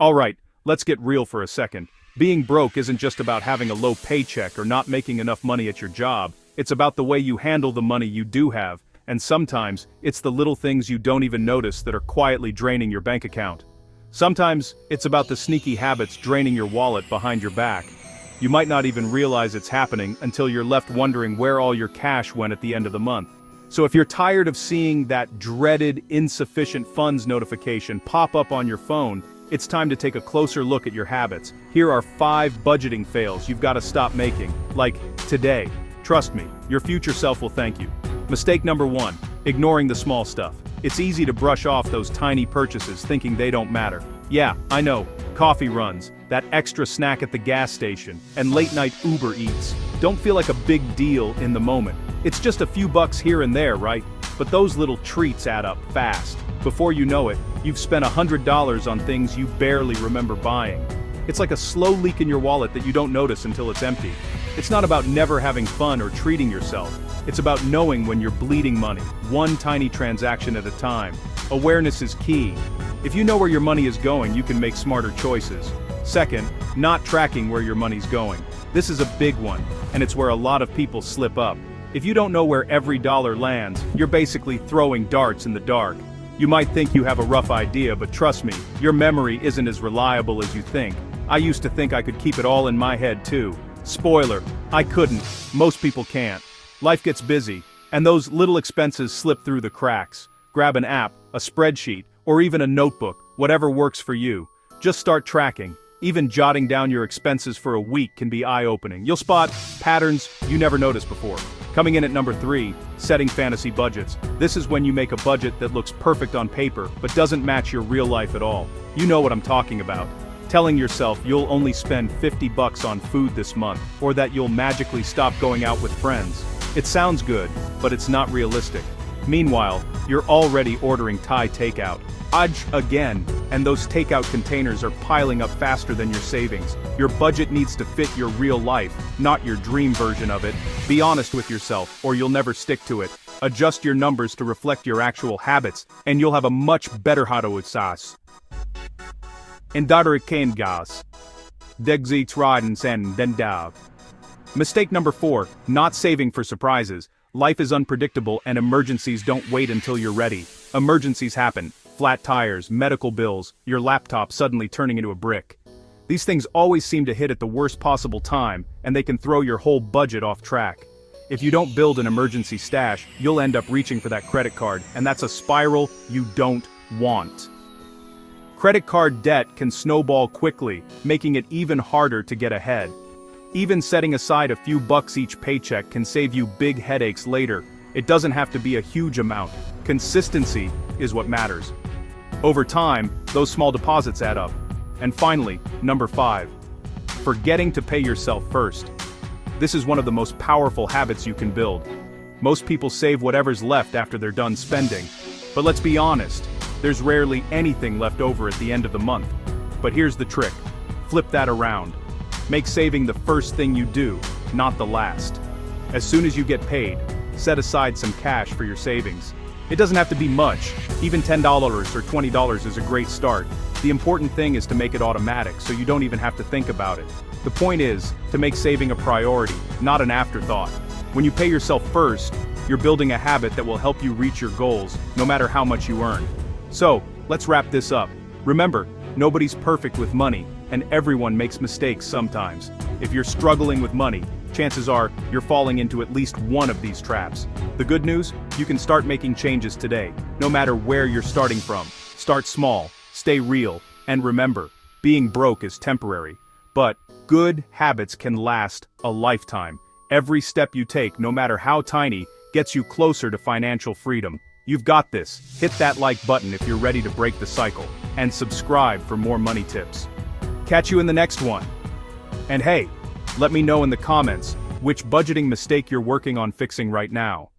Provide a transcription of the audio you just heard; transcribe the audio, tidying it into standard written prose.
Alright, let's get real for a second. Being broke isn't just about having a low paycheck or not making enough money at your job, it's about the way you handle the money you do have, and sometimes, it's the little things you don't even notice that are quietly draining your bank account. Sometimes, it's about the sneaky habits draining your wallet behind your back. You might not even realize it's happening until you're left wondering where all your cash went at the end of the month. So if you're tired of seeing that dreaded insufficient funds notification pop up on your phone, it's time to take a closer look at your habits. Here are 5 budgeting fails you've got to stop making, like today. Trust me, your future self will thank you. Mistake number 1, ignoring the small stuff. It's easy to brush off those tiny purchases thinking they don't matter. Yeah, I know, coffee runs, that extra snack at the gas station, and late night Uber Eats don't feel like a big deal in the moment. It's just a few bucks here and there, right? But those little treats add up fast. Before you know it, you've spent $100 on things you barely remember buying. It's like a slow leak in your wallet that you don't notice until it's empty. It's not about never having fun or treating yourself. It's about knowing when you're bleeding money, one tiny transaction at a time. Awareness is key. If you know where your money is going, you can make smarter choices. Second, not tracking where your money's going. This is a big one, and it's where a lot of people slip up. If you don't know where every dollar lands, you're basically throwing darts in the dark. You might think you have a rough idea, but trust me, your memory isn't as reliable as you think. I used to think I could keep it all in my head too. Spoiler, I couldn't. Most people can't. Life gets busy, and those little expenses slip through the cracks. Grab an app, a spreadsheet, or even a notebook, whatever works for you. Just start tracking. Even jotting down your expenses for a week can be eye-opening. You'll spot patterns you never noticed before. Coming in at number 3, setting fantasy budgets. This is when you make a budget that looks perfect on paper, but doesn't match your real life at all. You know what I'm talking about. Telling yourself you'll only spend $50 on food this month, or that you'll magically stop going out with friends. It sounds good, but it's not realistic. Meanwhile, you're already ordering Thai takeout. Again, and those takeout containers are piling up faster than your savings. Your budget needs to fit your real life, not your dream version of it. Be honest with yourself, or you'll never stick to it. Adjust your numbers to reflect your actual habits, and you'll have a much better hautuutsas. Indarikane gas. Degzits ridens and dendav. Mistake number 4, not saving for surprises. Life is unpredictable and emergencies don't wait until you're ready. Emergencies happen. Flat tires, medical bills, your laptop suddenly turning into a brick. These things always seem to hit at the worst possible time, and they can throw your whole budget off track. If you don't build an emergency stash, you'll end up reaching for that credit card, and that's a spiral you don't want. Credit card debt can snowball quickly, making it even harder to get ahead. Even setting aside a few bucks each paycheck can save you big headaches later. It doesn't have to be a huge amount. Consistency is what matters. Over time, those small deposits add up. And finally, number 5. Forgetting to pay yourself first. This is one of the most powerful habits you can build. Most people save whatever's left after they're done spending. But let's be honest, there's rarely anything left over at the end of the month. But here's the trick. Flip that around. Make saving the first thing you do, not the last. As soon as you get paid, set aside some cash for your savings. It doesn't have to be much. Even $10 or $20 is a great start. The important thing is to make it automatic so you don't even have to think about it. The point is to make saving a priority, not an afterthought. When you pay yourself first, you're building a habit that will help you reach your goals, no matter how much you earn. So, let's wrap this up. Remember, nobody's perfect with money, and everyone makes mistakes sometimes. If you're struggling with money, chances are you're falling into at least one of these traps. The good news? You can start making changes today, no matter where you're starting from. Start small, stay real, and remember, being broke is temporary. But good habits can last a lifetime. Every step you take, no matter how tiny, gets you closer to financial freedom. You've got this. Hit that like button if you're ready to break the cycle, and subscribe for more money tips. Catch you in the next one. And hey, let me know in the comments which budgeting mistake you're working on fixing right now.